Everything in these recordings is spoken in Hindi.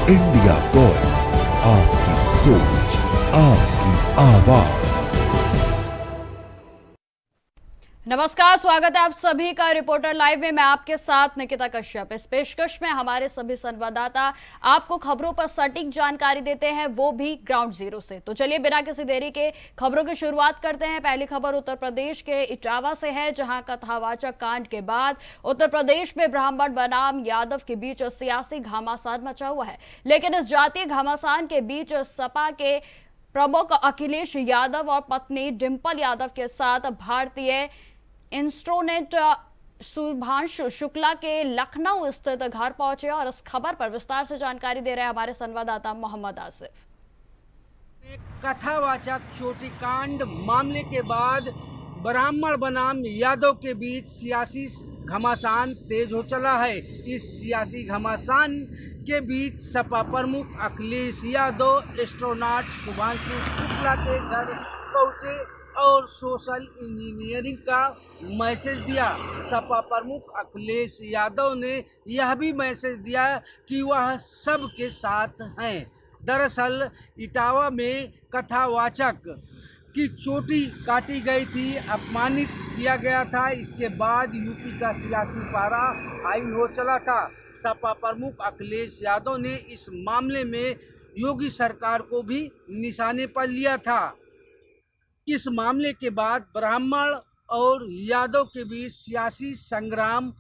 इंडिया वॉइस, आपकी सोच, आपकी आवाज। नमस्कार, स्वागत है आप सभी का रिपोर्टर लाइव में। मैं आपके साथ निकिता कश्यप। इस पेशकश में हमारे सभी संवाददाता आपको खबरों पर सटीक जानकारी देते हैं, वो भी ग्राउंड जीरो से। तो चलिए बिना किसी देरी के खबरों की शुरुआत करते हैं। पहली खबर उत्तर प्रदेश के इटावा से है, जहां कथावाचक कांड के बाद उत्तर प्रदेश में ब्राह्मण बनाम यादव के बीच सियासी घमासान मचा हुआ है। लेकिन इस जातीय घमासान के बीच सपा के प्रमुख अखिलेश यादव और पत्नी डिंपल यादव के साथ भारतीय इंस्ट्रोनेट सुभांशु शुक्ला के लखनऊ स्थित घर पहुंचे और इस खबर पर विस्तार से जानकारी दे रहे हैं हमारे संवाददाता मोहम्मद आसिफ। कथावाचक चोटीकांड मामले के बाद ब्राह्मण बनाम यादव के बीच सियासी घमासान तेज हो चला है। इस सियासी घमासान के बीच सपा प्रमुख अखिलेश यादव एस्ट्रोनॉट शुभांशु शुक्ला के घर पहुंचे और सोशल इंजीनियरिंग का मैसेज दिया। सपा प्रमुख अखिलेश यादव ने यह भी मैसेज दिया कि वह सबके साथ हैं। दरअसल इटावा में कथावाचक की चोटी काटी गई थी, अपमानित किया गया था। इसके बाद यूपी का सियासी पारा हाई हो चला था। सपा प्रमुख अखिलेश यादव ने इस मामले में योगी सरकार को भी निशाने पर लिया था। इस मामले के बाद ब्राह्मण और यादव के बीच सियासी संग्राम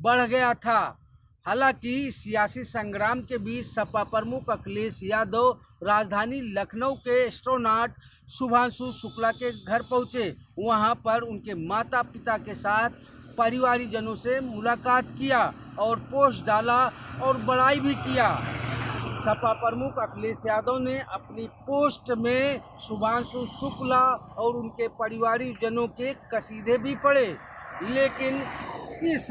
बढ़ गया था। हालांकि सियासी संग्राम के बीच सपा प्रमुख अखिलेश यादव राजधानी लखनऊ के एस्ट्रोनॉट शुभांशु शुक्ला के घर पहुंचे। वहां पर उनके माता पिता के साथ परिवारजनों से मुलाकात किया और पोस्ट डाला और बड़ाई भी किया। सपा प्रमुख अखिलेश यादव ने अपनी पोस्ट में शुभांशु शुक्ला और उनके परिवारजनों के कसीदे भी पढ़े। लेकिन इस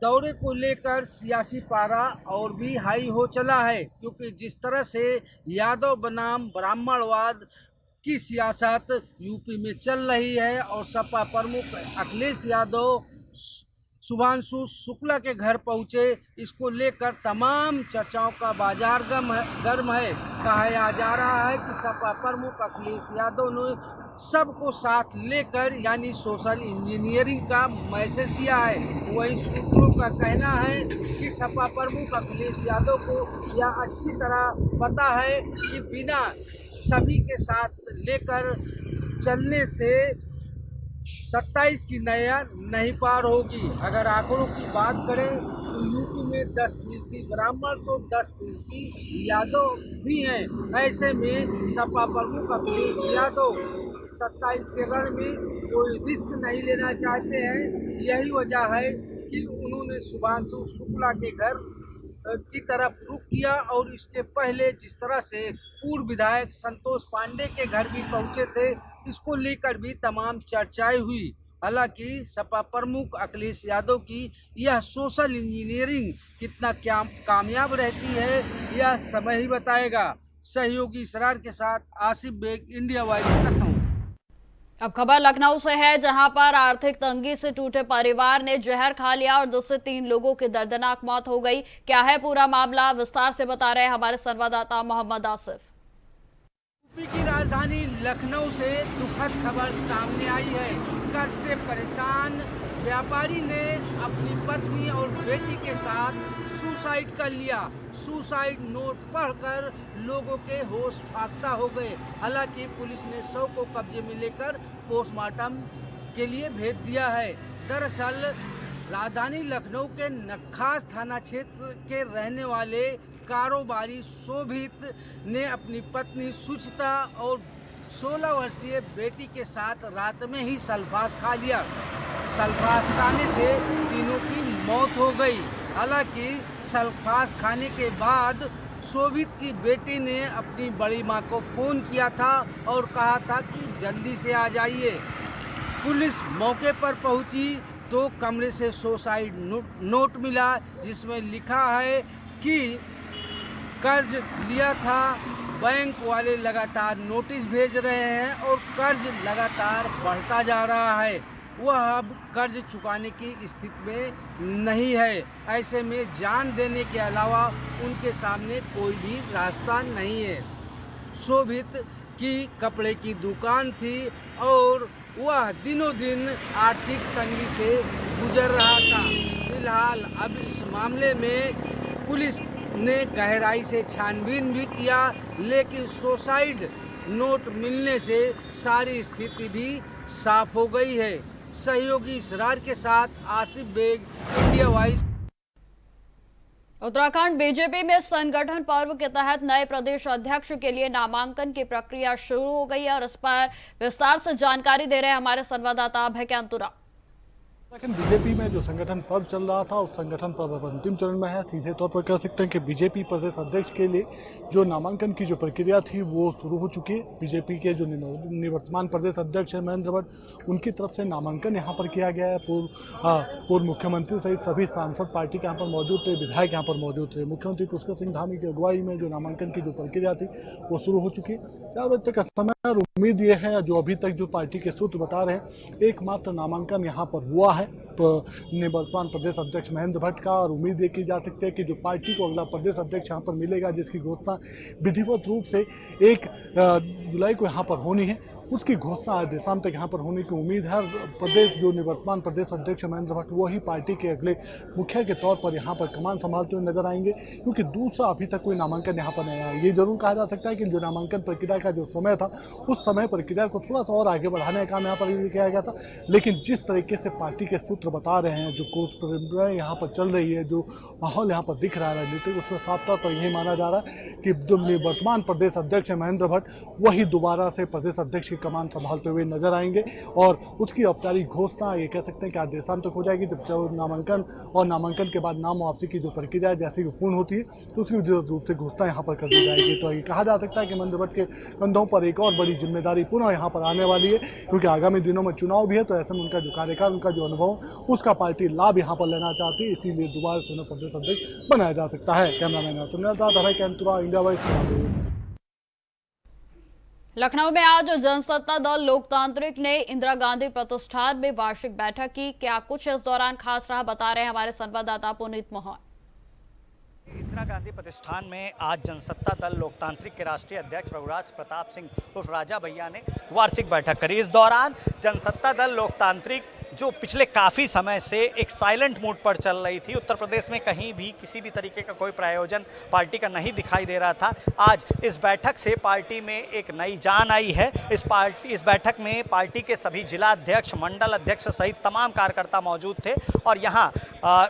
दौरे को लेकर सियासी पारा और भी हाई हो चला है, क्योंकि जिस तरह से यादव बनाम ब्राह्मणवाद की सियासत यूपी में चल रही है और सपा प्रमुख अखिलेश यादव शुभांशु शुक्ला के घर पहुंचे, इसको लेकर तमाम चर्चाओं का बाजार गर्म है। कहा जा रहा है कि सपा प्रमुख अखिलेश यादव ने सबको साथ लेकर यानी सोशल इंजीनियरिंग का मैसेज दिया है। वही सूत्रों का कहना है कि सपा प्रमुख अखिलेश यादव को यह अच्छी तरह पता है कि बिना सभी के साथ लेकर चलने से 27 की नया नहीं पार होगी। अगर आंकड़ों की बात करें तो यूपी में 10% ब्राह्मण तो 10% यादव भी हैं। ऐसे में सपा प्रमुख अखिलेश यादव 27 के रण में कोई रिस्क नहीं लेना चाहते हैं। यही वजह है कि उन्होंने शुभांशु शुक्ला के घर की तरफ रुख किया और इसके पहले जिस तरह से पूर्व विधायक संतोष पांडे के घर भी पहुंचे थे, इसको लेकर भी तमाम चर्चाएं हुई। हालांकि सपा प्रमुख अखिलेश यादव की यह सोशल इंजीनियरिंग कितना कामयाब रहती है, यह समय ही बताएगा। सहयोगी इसरार के साथ आसिफ बेग, इंडिया वॉइस, लखनऊ। अब खबर लखनऊ से है, जहां पर आर्थिक तंगी से टूटे परिवार ने जहर खा लिया और जिससे 3 लोगों की दर्दनाक मौत हो गई। क्या है पूरा मामला, विस्तार से बता रहे हैं हमारे संवाददाता मोहम्मद आसिफ। यूपी की राजधानी लखनऊ से दुखद खबर सामने आई है। कर्ज से परेशान व्यापारी ने अपनी पत्नी और बेटी के साथ सुसाइड कर लिया। सुसाइड नोट पढ़कर लोगों के होश फाख्ता हो गए। हालांकि पुलिस ने शव को कब्जे में लेकर पोस्टमार्टम के लिए भेज दिया है। दरअसल राजधानी लखनऊ के नक्खास थाना क्षेत्र के रहने वाले कारोबारी शोभित ने अपनी पत्नी सुचिता और 16 वर्षीय बेटी के साथ रात में ही सल्फास खा लिया। सल्फास खाने से तीनों की मौत हो गई। हालांकि सल्फास खाने के बाद शोभित की बेटी ने अपनी बड़ी मां को फ़ोन किया था और कहा था कि जल्दी से आ जाइए। पुलिस मौके पर पहुंची तो कमरे से सुसाइड नोट मिला, जिसमें लिखा है कि कर्ज लिया था, बैंक वाले लगातार नोटिस भेज रहे हैं और कर्ज लगातार बढ़ता जा रहा है। वह अब कर्ज चुकाने की स्थिति में नहीं है। ऐसे में जान देने के अलावा उनके सामने कोई भी रास्ता नहीं है। शोभित की कपड़े की दुकान थी और वह दिनों दिन आर्थिक तंगी से गुजर रहा था। फिलहाल अब इस मामले में पुलिस ने गहराई से छानबीन भी किया, लेकिन सुसाइड नोट मिलने से सारी स्थिति भी साफ हो गई है। सहयोगी इसरार के साथ Asif Baig, India Voice. Uttarakhand BJP में संगठन पर्व के तहत नए प्रदेश अध्यक्ष के लिए नामांकन की प्रक्रिया शुरू हो गई है और इस पर विस्तार से जानकारी दे रहे हैं हमारे संवाददाता अभय कैंतुरा। लेकिन बीजेपी में जो संगठन पर्व चल रहा था उस संगठन पर्व अब अंतिम चरण में है। सीधे तौर पर कह सकते हैं कि बीजेपी प्रदेश अध्यक्ष के लिए जो नामांकन की जो प्रक्रिया थी वो शुरू हो चुकी है। बीजेपी के जो निवर्तमान प्रदेश अध्यक्ष है महेंद्र भट्ट, उनकी तरफ से नामांकन यहाँ पर किया गया है। पूर्व मुख्यमंत्री सहित सभी सांसद पार्टी के यहाँ पर मौजूद थे, विधायक यहाँ पर मौजूद थे। मुख्यमंत्री पुष्कर सिंह धामी की अगुवाई में जो नामांकन की जो प्रक्रिया थी वो शुरू हो चुकी है। 4 बजे तक का समय और उम्मीद ये है, जो अभी तक जो पार्टी के सूत्र बता रहे हैं, एकमात्र नामांकन यहाँ पर हुआ है निवर्तमान प्रदेश अध्यक्ष महेंद्र भट्ट का, और उम्मीद ये की जा सकती है कि जो पार्टी को अगला प्रदेश अध्यक्ष यहाँ पर मिलेगा, जिसकी घोषणा विधिवत रूप से 1 जुलाई को यहाँ पर होनी है, उसकी घोषणा आज शाम तक यहाँ पर होने की उम्मीद है। प्रदेश जो निवर्तमान प्रदेश अध्यक्ष महेंद्र भट्ट वही पार्टी के अगले मुखिया के तौर पर यहाँ पर कमान संभालते हुए नजर आएंगे, क्योंकि दूसरा अभी तक कोई नामांकन यहाँ पर नहीं आया। ये जरूर कहा जा सकता है कि जो नामांकन प्रक्रिया का जो समय था उस समय प्रक्रिया को थोड़ा सा और आगे बढ़ाने का काम यहाँ पर किया गया था, लेकिन जिस तरीके से पार्टी के सूत्र बता रहे हैं, जो कोर्ट यहाँ पर चल रही है, जो माहौल यहाँ पर दिख रहा है राजनीतिक, उसमें साफ तौर पर यही माना जा रहा है कि जो निवर्तमान प्रदेश अध्यक्ष है महेंद्र भट्ट वही दोबारा से प्रदेश अध्यक्ष की कमान संभालते हुए नजर आएंगे, और उसकी औपचारिक घोषणा ये कह सकते हैं कि आज देर शाम तक हो जाएगी। जब नामांकन और नामांकन के बाद नाम वापसी की जो प्रक्रिया है जैसे ही पूर्ण होती है तो उसकी विधिवत रूप से घोषणा यहाँ पर कर दी जाएगी। तो ये कहा जा सकता है कि महेंद्र भट्ट के कंधों पर एक और बड़ी जिम्मेदारी पुनः यहाँ पर आने वाली है, क्योंकि आगामी दिनों में चुनाव भी है। तो ऐसे में उनका जो कार्यकाल, उनका जो अनुभव, उसका पार्टी लाभ यहाँ पर लेना चाहती है, इसीलिए दोबारा से उन्हें प्रदेश अध्यक्ष बनाया जा सकता है। कैमरामैन अभय कैंतुरा, इंडिया वॉइस। लखनऊ में आज जनसत्ता दल लोकतांत्रिक ने इंदिरा गांधी प्रतिष्ठान में वार्षिक बैठक की। क्या कुछ इस दौरान खास रहा, बता रहे हैं हमारे संवाददाता पुनीत मोहन। इंदिरा गांधी प्रतिष्ठान में आज जनसत्ता दल लोकतांत्रिक के राष्ट्रीय अध्यक्ष रघुराज प्रताप सिंह उर्फ राजा भैया ने वार्षिक बैठक करी। इस दौरान जनसत्ता दल लोकतांत्रिक जो पिछले काफ़ी समय से एक साइलेंट मूड पर चल रही थी, उत्तर प्रदेश में कहीं भी किसी भी तरीके का कोई प्रायोजन पार्टी का नहीं दिखाई दे रहा था, आज इस बैठक से पार्टी में एक नई जान आई है। इस बैठक में पार्टी के सभी जिला अध्यक्ष, मंडल अध्यक्ष सहित तमाम कार्यकर्ता मौजूद थे, और यहाँ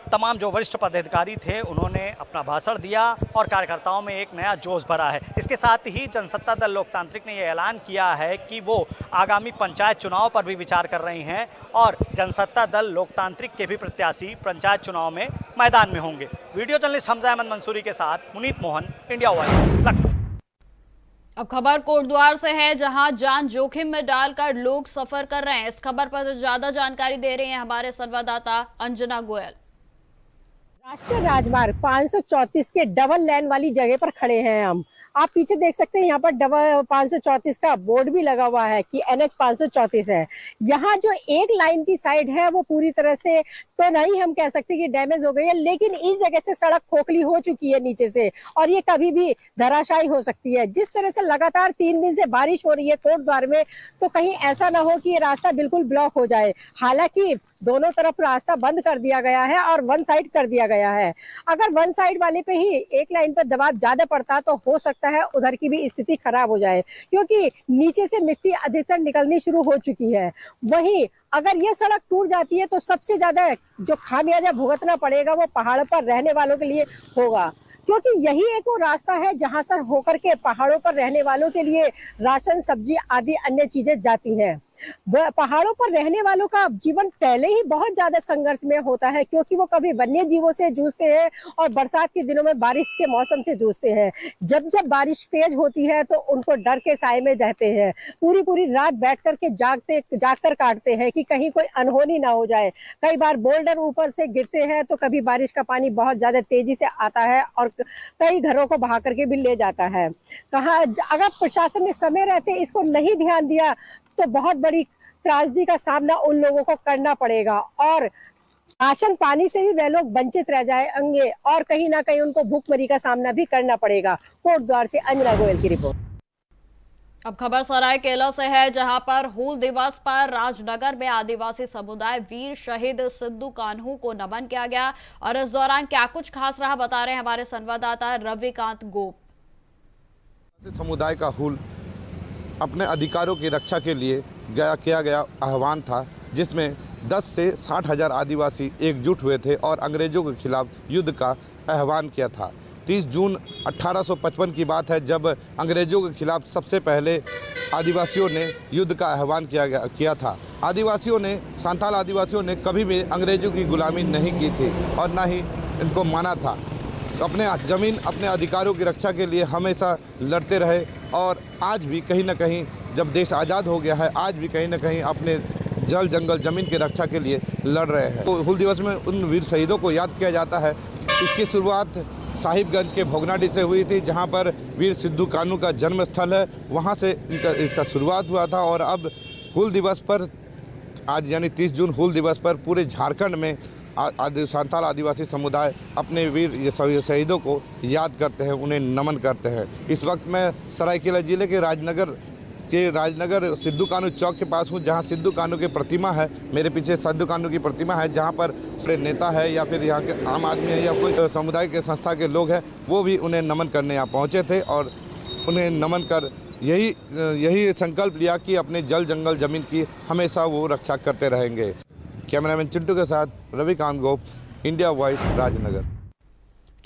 तमाम जो वरिष्ठ पदाधिकारी थे उन्होंने अपना भाषण दिया और कार्यकर्ताओं में एक नया जोश भरा है। इसके साथ ही जनसत्ता दल लोकतांत्रिक ने यह ऐलान किया है कि वो आगामी पंचायत चुनाव पर भी विचार कर रही हैं, और जनसत्ता दल लोकतांत्रिक के भी प्रत्याशी पंचायत चुनाव में मैदान में होंगे। वीडियो जर्नलिस्ट हमजा अहमद मंसूरी के साथ पुनीत मोहन, इंडिया वॉइस, लखनऊ। अब खबर कोटद्वार से है, जहां जान जोखिम में डालकर लोग सफर कर रहे हैं। इस खबर पर ज्यादा जानकारी दे रहे हैं हमारे संवाददाता अंजना गोयल। राष्ट्रीय राजमार्ग 534 के डबल लेन वाली जगह पर खड़े हैं हम। आप पीछे देख सकते हैं, यहाँ पर डबल 534 का बोर्ड भी लगा हुआ है कि NH 534 है। यहाँ जो एक लाइन की साइड है वो पूरी तरह से तो नहीं हम कह सकते कि डैमेज हो गई है, लेकिन इस जगह से सड़क खोखली हो चुकी है नीचे से, और ये कभी भी धराशायी हो सकती है। जिस तरह से लगातार 3 दिन से बारिश हो रही है कोटद्वार में, तो कहीं ऐसा ना हो कि ये रास्ता बिल्कुल ब्लॉक हो जाए। हालांकि दोनों तरफ रास्ता बंद कर दिया गया है और वन साइड कर दिया गया है। अगर वन साइड वाले पे ही एक लाइन पर दबाव ज्यादा पड़ता तो हो सकता है उधर की भी स्थिति खराब हो जाए, क्योंकि नीचे से मिट्टी अधिकतर निकलनी शुरू हो चुकी है। वहीं अगर ये सड़क टूट जाती है तो सबसे ज्यादा जो खामियाजा भुगतना पड़ेगा वो पहाड़ पर रहने वालों के लिए होगा, क्योंकि यही एक वो रास्ता है जहां से होकर के पहाड़ों पर रहने वालों के लिए राशन, सब्जी आदि अन्य चीजें जाती हैं। पहाड़ों पर रहने वालों का जीवन पहले ही बहुत ज्यादा संघर्ष में होता है, क्योंकि वो कभी वन्य जीवों से जूझते हैं और बरसात के दिनों में बारिश के मौसम से जूझते हैं। जब जब बारिश तेज होती है तो उनको डर के साए में रहते हैं, पूरी पूरी रात बैठ करके जागकर काटते हैं कि कहीं कोई अनहोनी ना हो जाए। कई बार बोल्डर ऊपर से गिरते हैं तो कभी बारिश का पानी बहुत ज्यादा तेजी से आता है और कई घरों को बहा करके भी ले जाता है। कहा अगर प्रशासन ने समय रहते इसको नहीं ध्यान दिया तो बहुत बड़ी त्रासदी का सामना उन लोगों को करना पड़ेगा और राशन पानी से भी वे लोग वंचित रह जाएंगे और कहीं ना कहीं उनको भूखमरी का सामना भी करना पड़ेगा। कोटद्वार से अंजना गोयल की रिपोर्ट। अब खबर सरायकेला से है, जहां पर हूल दिवस पर राजनगर में आदिवासी समुदाय वीर शहीद सिद्धू कान्हू को नमन किया गया और इस दौरान क्या कुछ खास रहा बता रहे हैं हमारे संवाददाता रविकांत गोप। समुदाय का हूल अपने अधिकारों की रक्षा के लिए किया गया आह्वान था, जिसमें 10 से 60 हज़ार आदिवासी एकजुट हुए थे और अंग्रेजों के खिलाफ युद्ध का आह्वान किया था। 30 जून 1855 की बात है, जब अंग्रेजों के खिलाफ सबसे पहले आदिवासियों ने युद्ध का आह्वान किया था। सांथाल आदिवासियों ने कभी भी अंग्रेजों की गुलामी नहीं की थी और ना ही इनको माना था। अपने ज़मीन, अपने अधिकारों की रक्षा के लिए हमेशा लड़ते रहे और आज भी कहीं ना कहीं जब देश आज़ाद हो गया है, आज भी कहीं ना कहीं अपने जल जंगल ज़मीन की रक्षा के लिए लड़ रहे हैं। तो हूल दिवस में उन वीर शहीदों को याद किया जाता है। इसकी शुरुआत साहिबगंज के भोगनाडी से हुई थी, जहां पर वीर सिद्धू कान्हू का जन्म स्थल है, वहां से इसका शुरुआत हुआ था और अब हूल दिवस पर आज यानी 30 जून हूल दिवस पर पूरे झारखंड में सांथाल आदिवासी समुदाय अपने वीर शहीदों को याद करते हैं, उन्हें नमन करते हैं। इस वक्त मैं सरायकेला जिले के राजनगर सिद्धू कान्हू चौक के पास हूँ, जहाँ सिद्धू कान्हू की प्रतिमा है। मेरे पीछे सिद्धू कान्हू की प्रतिमा है, जहाँ पर नेता है या फिर यहाँ के आम आदमी है या कोई समुदाय के संस्था के लोग हैं, वो भी उन्हें नमन करने यहाँ पहुँचे थे और उन्हें नमन कर यही संकल्प लिया कि अपने जल जंगल ज़मीन की हमेशा वो रक्षा करते रहेंगे। कैमरामैन चिंटू के साथ रविकांत गोप, इंडिया वॉइस, राजनगर।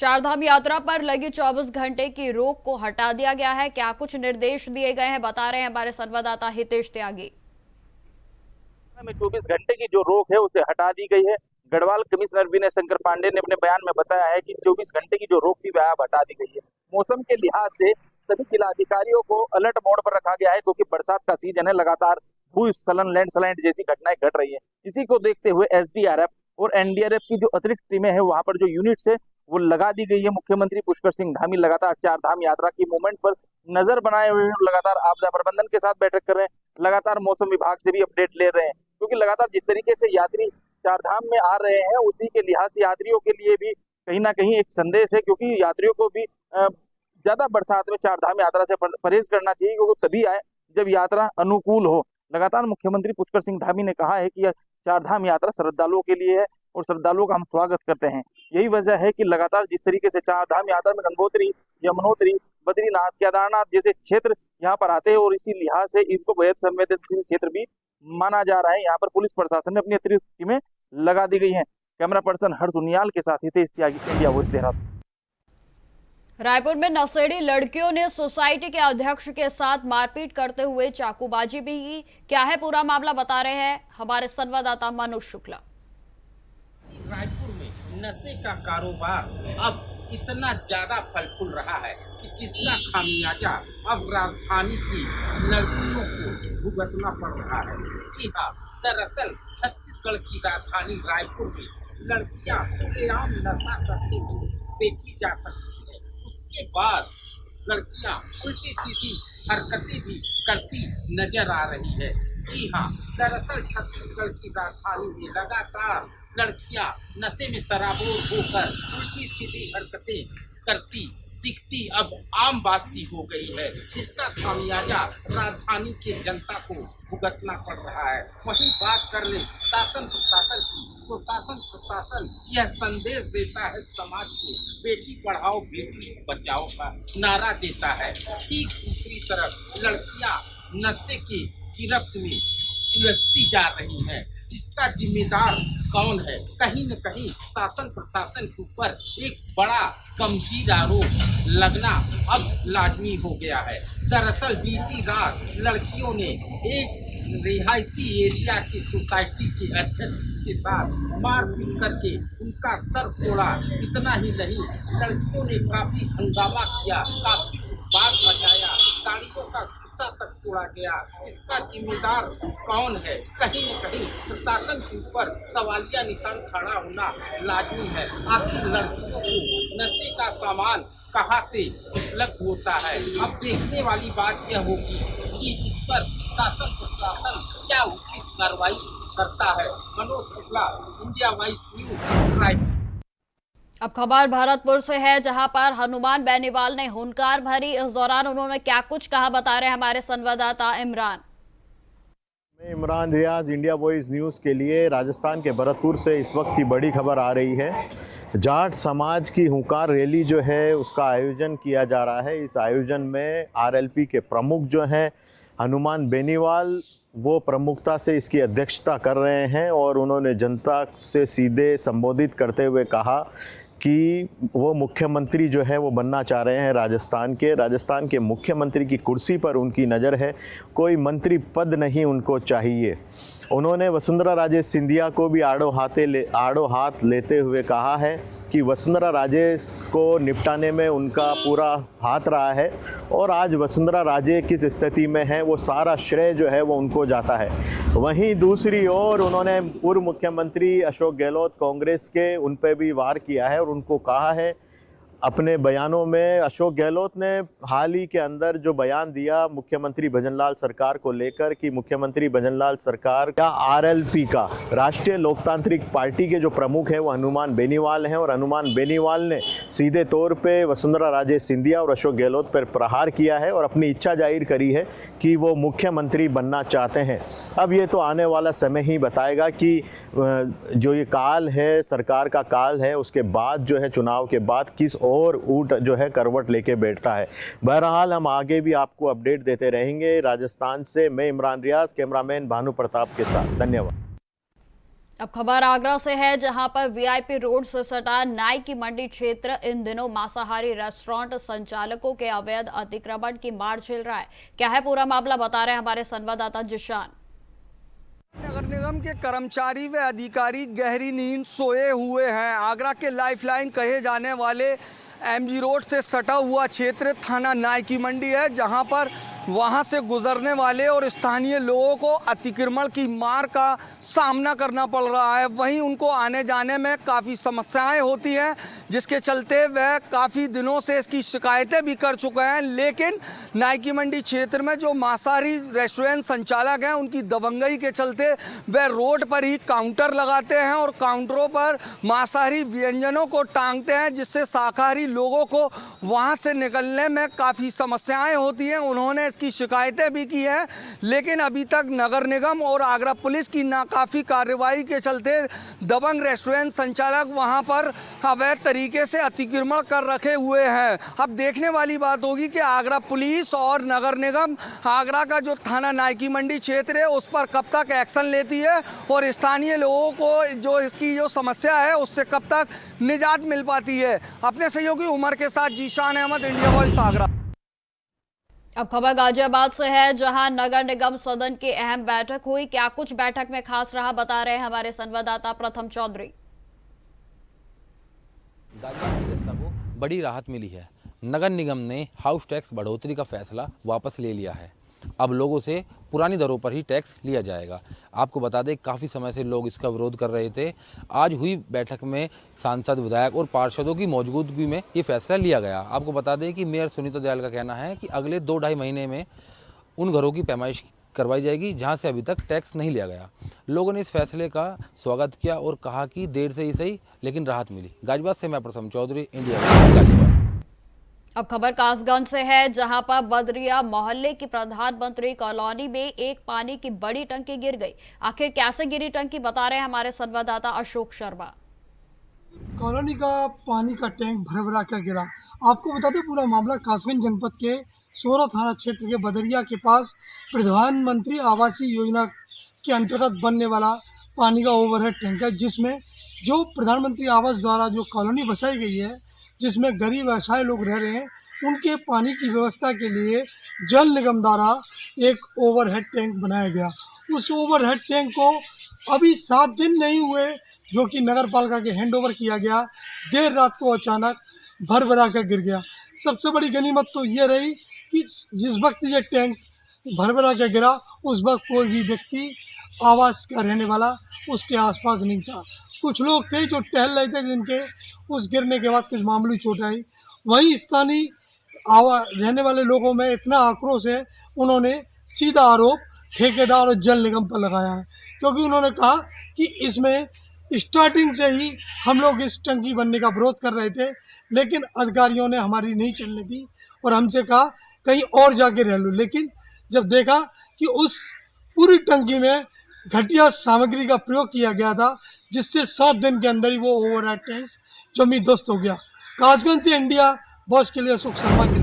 चारधाम यात्रा पर लगी 24 घंटे की रोक को हटा दिया गया है। क्या कुछ निर्देश दिए गए हैं बता रहे हैं हमारे संवाददाता हितेश त्यागी। में 24 घंटे की जो रोक है उसे हटा दी गई है। गढ़वाल कमिश्नर विनय शंकर पांडे ने अपने बयान में बताया है कि 24 घंटे की जो रोक थी वह अब हटा दी गई है। मौसम के लिहाज से सभी जिलाधिकारियों को अलर्ट मोड पर रखा गया है, क्योंकि बरसात का सीजन है, लगातार भूस्खलन, लैंडस्लाइड जैसी घटनाएं घट रही है। इसी को देखते हुए एसडीआरएफ और एनडीआरएफ की जो अतिरिक्त टीमें हैं, वहां पर जो यूनिट्स है वो लगा दी गई है। मुख्यमंत्री पुष्कर सिंह धामी लगातार चारधाम यात्रा की मूवमेंट पर नजर बनाए हुए हैं, लगातार आपदा प्रबंधन के साथ बैठक कर रहे हैं, लगातार मौसम विभाग से भी अपडेट ले रहे हैं, क्योंकि लगातार जिस तरीके से यात्री चारधाम में आ रहे हैं उसी के लिहाज से यात्रियों के लिए भी कहीं ना कहीं एक संदेश है, क्योंकि यात्रियों को भी ज्यादा बरसात में चारधाम यात्रा से परहेज करना चाहिए, क्योंकि तभी आए जब यात्रा अनुकूल हो। लगातार मुख्यमंत्री पुष्कर सिंह धामी ने कहा है कि यह चारधाम यात्रा श्रद्धालुओं के लिए है और श्रद्धालुओं का हम स्वागत करते हैं। यही वजह है कि लगातार जिस तरीके से चारधाम यात्रा में गंगोत्री, यमुनोत्री, बद्रीनाथ, केदारनाथ जैसे क्षेत्र यहाँ पर आते हैं और इसी लिहाज से इनको बेहद संवेदनशील क्षेत्र भी माना जा रहा है। यहाँ पर पुलिस प्रशासन ने अपनी अतिरिक्त टीमें लगा दी गई हैं। कैमरा पर्सन हर्ष उनियाल के साथ हितेश त्यागी, इंडिया वॉइस, देहरादून। रायपुर में नशेड़ी लड़कियों ने सोसाइटी के अध्यक्ष के साथ मारपीट करते हुए चाकूबाजी भी की। क्या है पूरा मामला बता रहे हैं हमारे संवाददाता मनोज शुक्ला। रायपुर में नशे का कारोबार अब इतना ज्यादा फल फूल रहा है कि जिसका खामियाजा अब राजधानी की लड़कियों को भुगतना पड़ रहा है। जी हाँ, दरअसल छत्तीसगढ़ की राजधानी रायपुर में लड़कियां खुलेआम नशा करते हुए देखी जा सकती है। उसके बाद लड़कियां उल्टी सीधी हरकतें भी करती नजर आ रही है। जी हाँ, दरअसल छत्तीसगढ़ की राजधानी में लगातार लड़कियां नशे में सराबोर होकर उल्टी सीधी हरकतें करती दिखती अब आम बात सी हो गई है। इसका खामियाजा राजधानी के जनता को भुगतना पड़ रहा है। वहीं बात कर ले शासन प्रशासन की, तो शासन प्रशासन यह संदेश देता है समाज को, बेटी पढ़ाओ बेटी बचाओ का नारा देता है। ठीक दूसरी तरफ लड़कियां नशे की गिरफ्त में उलझती जा रही हैं। इसका जिम्मेदार कौन है? कहीं न कहीं शासन प्रशासन के ऊपर एक बड़ा गंभीर आरोप लगना अब लाजमी हो गया है। दरअसल बीती रात लड़कियों ने एक रिहायशी एरिया की सोसाइटी के अध्यक्ष के साथ मारपीट करके उनका सर तोड़ा। इतना ही नहीं, लड़कियों ने काफी हंगामा किया, काफी उत्पात मचाया, गाड़ियों का तक तोड़ा गया। इसका जिम्मेदार कौन है? कहीं न कहीं प्रशासन के ऊपर सवालिया निशान खड़ा होना लाजमी है। आखिर लड़कियों को नशे का सामान कहां से उपलब्ध होता है? अब देखने वाली बात यह होगी कि इस पर शासन प्रशासन क्या उचित कार्रवाई करता है। Manoj Shukla, India voice news, Raipur. अब खबर भरतपुर से है, जहां पर हनुमान बेनीवाल ने हुंकार भरी। इस दौरान उन्होंने क्या कुछ कहा, बता रहे हमारे संवाददाता इमरान। मैं Imran Riaz, India voice news के लिए राजस्थान के भरतपुर से इस वक्त की बड़ी खबर आ रही है। जाट समाज की हुंकार रैली जो है उसका आयोजन किया जा रहा है। इस आयोजन में आरएलपी के प्रमुख जो हैं हनुमान बेनीवाल, वो प्रमुखता से इसकी अध्यक्षता कर रहे हैं और उन्होंने जनता से सीधे संबोधित करते हुए कहा कि वो मुख्यमंत्री जो है वो बनना चाह रहे हैं राजस्थान के मुख्यमंत्री की कुर्सी पर उनकी नज़र है, कोई मंत्री पद नहीं उनको चाहिए। उन्होंने वसुंधरा राजे सिंधिया को भी आड़ो हाथ लेते हुए कहा है कि वसुंधरा राजे को निपटाने में उनका पूरा हाथ रहा है और आज वसुंधरा राजे किस स्थिति में है वो सारा श्रेय जो है वो उनको जाता है। वहीं दूसरी ओर उन्होंने पूर्व मुख्यमंत्री अशोक गहलोत कांग्रेस के, उन पर भी वार किया है और उनको कहा है अपने बयानों में। अशोक गहलोत ने हाल ही के अंदर जो बयान दिया मुख्यमंत्री भजनलाल सरकार को लेकर कि मुख्यमंत्री भजनलाल सरकार का आरएलपी का राष्ट्रीय लोकतांत्रिक पार्टी के जो प्रमुख हैं वो हनुमान बेनीवाल हैं और हनुमान बेनीवाल ने सीधे तौर पे वसुंधरा राजे सिंधिया और अशोक गहलोत पर प्रहार किया है और अपनी इच्छा जाहिर करी है कि वो मुख्यमंत्री बनना चाहते हैं। अब ये तो आने वाला समय ही बताएगा कि जो ये काल है, सरकार का काल है, उसके बाद जो है चुनाव के बाद किस और ऊँट जो है करवट लेके बैठता है। बहरहाल हम आगे भी आपको अपडेट देते रहेंगे। राजस्थान से मैं इमरान रियाज, कैमरामैन भानु प्रताप के साथ। धन्यवाद। अब खबर आगरा से है, जहां पर वीआईपी रोड से सटा नाई की मंडी क्षेत्र इन दिनों मांसाहारी रेस्टोरेंट संचालकों के अवैध अतिक्रमण की मार झेल रहा है। क्या है पूरा मामला, बता रहे हैं हमारे संवाददाता जिशान। नगर निगम के कर्मचारी व अधिकारी गहरी नींद सोए हुए हैं। आगरा के लाइफलाइन कहे जाने वाले एमजी रोड से सटा हुआ क्षेत्र थाना नाई की मंडी है, जहां पर वहां से गुजरने वाले और स्थानीय लोगों को अतिक्रमण की मार का सामना करना पड़ रहा है। वहीं उनको आने जाने में काफ़ी समस्याएं होती हैं, जिसके चलते वह काफ़ी दिनों से इसकी शिकायतें भी कर चुके हैं। लेकिन नाई की मंडी क्षेत्र में जो मांसाहारी रेस्टोरेंट संचालक हैं उनकी दबंगई के चलते वह रोड पर ही काउंटर लगाते हैं और काउंटरों पर मांसाहारी व्यंजनों को टांगते हैं, जिससे शाकाहारी लोगों को वहां से निकलने में काफ़ी समस्याएं होती हैं। उन्होंने इसकी शिकायतें भी की है, लेकिन अभी तक नगर निगम और आगरा पुलिस की नाकाफी कार्रवाई के चलते दबंग रेस्टोरेंट संचालक वहां पर अवैध तरीके से अतिक्रमण कर रखे हुए हैं। अब देखने वाली बात होगी कि आगरा पुलिस और नगर निगम आगरा का जो थाना नाई की मंडी क्षेत्र है उस पर कब तक एक्शन लेती है और स्थानीय लोगों को जो इसकी जो समस्या है उससे कब तक निजात मिल पाती है। अपने सहयोगी उमर के साथ जीशान अहमद, इंडिया वॉइस आगरा। अब खबर गाजियाबाद से है, जहां नगर निगम सदन की अहम बैठक हुई। क्या कुछ बैठक में खास रहा, बता रहे हैं हमारे संवाददाता प्रथम चौधरी। गाजियाबाद की जनता को बड़ी राहत मिली है। नगर निगम ने हाउस टैक्स बढ़ोतरी का फैसला वापस ले लिया है। अब लोगों से पुरानी दरों पर ही टैक्स लिया जाएगा। आपको बता दें, काफ़ी समय से लोग इसका विरोध कर रहे थे। आज हुई बैठक में सांसद, विधायक और पार्षदों की मौजूदगी में ये फैसला लिया गया। आपको बता दें कि मेयर सुनीता दयाल का कहना है कि अगले 2-2.5 महीने में उन घरों की पैमाइश करवाई जाएगी जहां से अभी तक टैक्स नहीं लिया गया। लोगों ने इस फैसले का स्वागत किया और कहा कि देर से ही सही लेकिन राहत मिली। गाजियाबाद से मैं प्रथम चौधरी, इंडिया गाजियाबाद। अब खबर कासगंज से है, जहां पर बदरिया मोहल्ले की प्रधानमंत्री कॉलोनी में एक पानी की बड़ी टंकी गिर गई। आखिर कैसे गिरी टंकी, बता रहे हैं हमारे संवाददाता अशोक शर्मा। कॉलोनी का पानी का टैंक भर कर गिरा। आपको बता दें, पूरा मामला कासगंज जनपद के सोरा थाना क्षेत्र के बदरिया के पास प्रधानमंत्री आवासीय योजना के अंतर्गत बनने वाला पानी का ओवरहेड टैंक है, जिसमें जो प्रधानमंत्री आवास द्वारा जो कॉलोनी बसाई गई है, जिसमें गरीब असहाय लोग रह रहे हैं, उनके पानी की व्यवस्था के लिए जल निगम द्वारा एक ओवरहेड टैंक बनाया गया। उस ओवरहेड टैंक को अभी 7 दिन नहीं हुए जो कि नगर पालिका के हैंडओवर किया गया, देर रात को अचानक भर कर गिर गया। सबसे बड़ी गनीमत तो ये रही कि जिस वक्त ये टैंक भर कर गिरा उस वक्त कोई भी व्यक्ति आवास का रहने वाला उसके आसपास नहीं था। कुछ लोग थे जो टहल रहे थे, जिनके उस गिरने के बाद कुछ मामूली चोट आई। वहीं स्थानीय रहने वाले लोगों में इतना आक्रोश है, उन्होंने सीधा आरोप ठेकेदार और जल निगम पर लगाया है, क्योंकि उन्होंने कहा कि इसमें स्टार्टिंग से ही हम लोग इस टंकी बनने का विरोध कर रहे थे, लेकिन अधिकारियों ने हमारी नहीं चलने दी और हमसे कहा कहीं और जाके रह लो। लेकिन जब देखा कि उस पूरी टंकी में घटिया सामग्री का प्रयोग किया गया था, जिससे 7 दिन के अंदर ही वो ओवरहेड टैंक जमींदोस्त हो गया। कासगंज से इंडिया बॉस के लिए अशोक शर्मा की।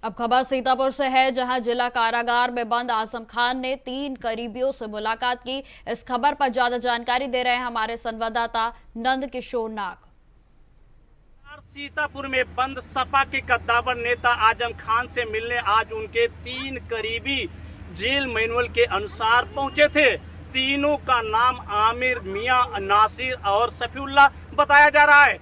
अब खबर सीतापुर से है, जहां जिला कारागार में बंद आजम खान ने 3 करीबियों से मुलाकात की। इस खबर पर ज्यादा जानकारी दे रहे हैं हमारे संवाददाता नंद किशोर नाग। सीतापुर में बंद सपा के कद्दावर नेता आजम खान से मिलने आज उनके 3 करीबी जेल मैनुअल के अनुसार पहुंचे थे। तीनों का नाम आमिर, मियां, नासिर और सफीउल्लाह बताया जा रहा है।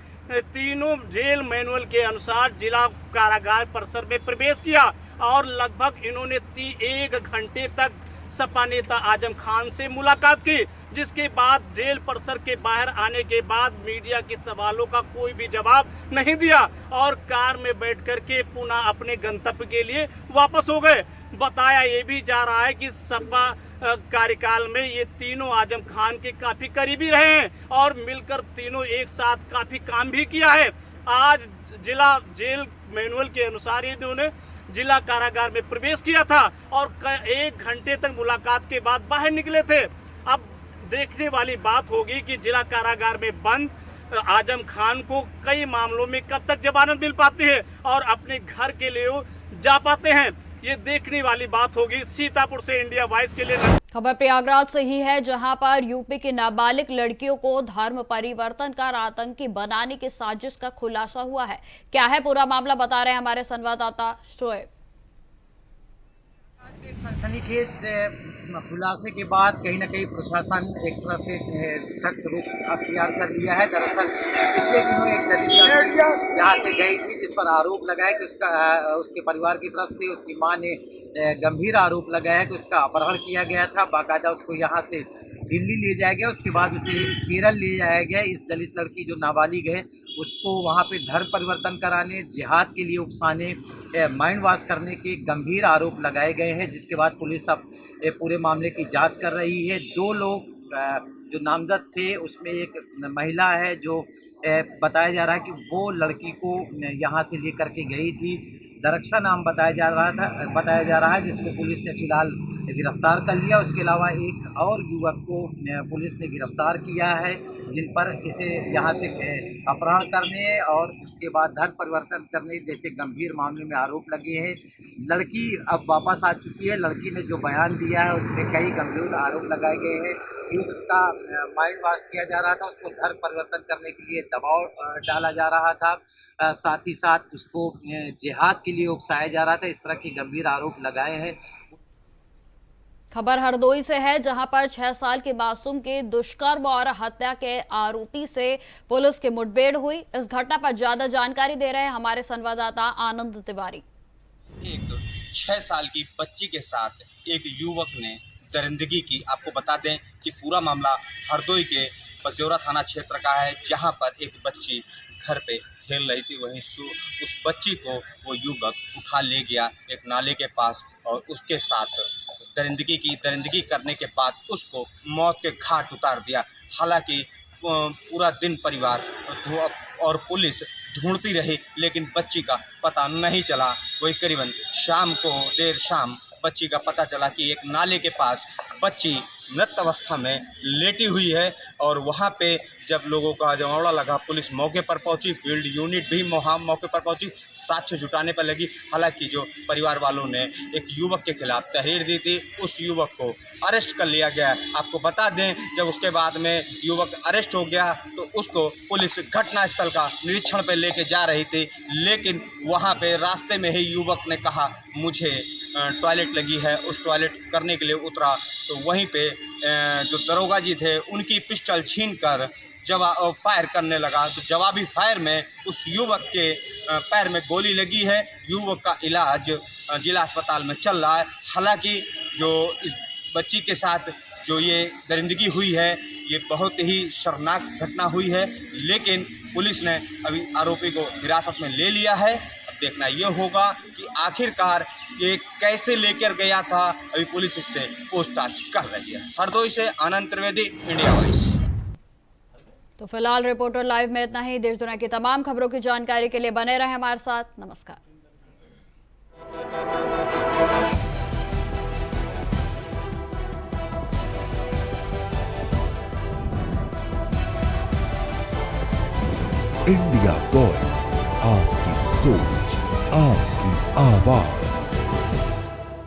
तीनों जेल मैनुअल के अनुसार जिला कारागार परिसर में प्रवेश किया और लगभग इन्होंने 1 घंटे तक सपा नेता आजम खान से मुलाकात की, जिसके बाद जेल परिसर के बाहर आने के बाद मीडिया के सवालों का कोई भी जवाब नहीं दिया और कार में बैठ कर के पुनः अपने गंतव्य के लिए वापस हो गए। बताया ये भी जा रहा है कि सपा कार्यकाल में ये तीनों आजम खान के काफी करीबी रहे हैं और मिलकर तीनों एक साथ काफी काम भी किया है। आज जिला जेल मैनुअल के अनुसार इन्होंने जिला कारागार में प्रवेश किया था और 1 घंटे तक मुलाकात के बाद बाहर निकले थे। अब देखने वाली बात होगी कि जिला कारागार में बंद आजम खान को कई मामलों में कब तक जमानत मिल पाती है और अपने घर के लिए जा पाते हैं, ये देखने वाली बात होगी। सीतापुर से इंडिया वॉइस के लिए खबर प्रयागराज से ही है, जहां पर यूपी की नाबालिग लड़कियों को धर्म परिवर्तन कर आतंकी बनाने की साजिश का खुलासा हुआ है। क्या है पूरा मामला, बता रहे हैं हमारे संवाददाता शोएब। सनसनीखेज खुलासे के बाद कहीं ना कहीं प्रशासन एक तरह से सख्त रुख अख्तियार कर लिया है। दरअसल पिछले दिनों एक दलित लड़की यहाँ से गई थी, जिस पर आरोप लगाया कि उसके परिवार की तरफ से उसकी मां ने गंभीर आरोप लगाया कि उसका अपहरण किया गया था। बाकायदा उसको यहाँ से दिल्ली ले जाया गया, उसके बाद उसे केरल ले जाया गया। इस दलित लड़की जो नाबालिग है उसको वहाँ पे धर्म परिवर्तन कराने, जिहाद के लिए उकसाने, माइंड वॉश करने के गंभीर आरोप लगाए गए हैं, जिसके बाद पुलिस अब पूरे मामले की जांच कर रही है। 2 लोग जो नामजद थे उसमें एक महिला है जो बताया जा रहा है कि वो लड़की को यहाँ से लेकर के गई थी। दरक्षा नाम बताया जा रहा है, जिसको पुलिस ने फिलहाल गिरफ्तार कर लिया। उसके अलावा एक और युवक को पुलिस ने गिरफ्तार किया है, जिन पर इसे यहाँ से अपहरण करने और उसके बाद धर्म परिवर्तन करने जैसे गंभीर मामले में आरोप लगे हैं। लड़की अब वापस आ चुकी है। लड़की ने जो बयान दिया है उसमें कई गंभीर आरोप लगाए गए हैं कि उसका माइंड वॉश किया जा रहा था, उसको धर्म परिवर्तन करने के लिए दबाव डाला जा रहा था, साथ ही साथ उसको जिहाद के लिए उकसाया जा रहा था। इस तरह के गंभीर आरोप लगाए हैं। खबर हरदोई से है, जहां पर 6 साल के मासूम के दुष्कर्म और हत्या के आरोपी से पुलिस की मुठभेड़ हुई। इस घटना पर ज्यादा जानकारी दे रहे हैं हमारे संवाददाता आनंद तिवारी। एक 6 साल की बच्ची के साथ एक युवक ने दरिंदगी की। आपको बता दें कि पूरा मामला हरदोई के पजौरा थाना क्षेत्र का है, जहां पर एक बच्ची घर पे खेल रही थी। वहीं उस बच्ची को वो युवक उठा ले गया एक नाले के पास और उसके साथ दरिंदगी करने के बाद उसको मौत के घाट उतार दिया। हालांकि पूरा दिन परिवार और पुलिस ढूंढती रही, लेकिन बच्ची का पता नहीं चला। वही करीबन देर शाम बच्ची का पता चला कि एक नाले के पास बच्ची मृत अवस्था में लेटी हुई है और वहाँ पे जब लोगों का जमावड़ा लगा, पुलिस मौके पर पहुंची, फील्ड यूनिट भी मौके पर पहुंची, साक्ष्य जुटाने पर लगी। हालांकि जो परिवार वालों ने एक युवक के खिलाफ तहरीर दी थी, उस युवक को अरेस्ट कर लिया गया। आपको बता दें, जब उसके बाद में युवक अरेस्ट हो गया तो उसको पुलिस घटनास्थल का निरीक्षण पर लेके जा रही थी, लेकिन वहाँ पे रास्ते में ही युवक ने कहा मुझे टॉयलेट लगी है। उस टॉयलेट करने के लिए उतरा तो वहीं पे जो दरोगा जी थे उनकी पिस्टल छीनकर फायर करने लगा। तो जवाबी फायर में उस युवक के पैर में गोली लगी है। युवक का इलाज जिला अस्पताल में चल रहा है। हालांकि जो इस बच्ची के साथ जो ये दरिंदगी हुई है, ये बहुत ही शर्मनाक घटना हुई है, लेकिन पुलिस ने अभी आरोपी को हिरासत में ले लिया है। देखना ये होगा कि आखिरकार ये कैसे लेकर गया था। अभी पुलिस इससे पूछताछ कर रही है। हरदोई से आनंद त्रिवेदी, इंडिया वॉइस। तो फिलहाल रिपोर्टर लाइव में इतना ही। देश दुनिया की तमाम खबरों की जानकारी के लिए बने रहें हमारे साथ। नमस्कार। इंडिया वॉइस, आपकी सोच, आपकी आवाज।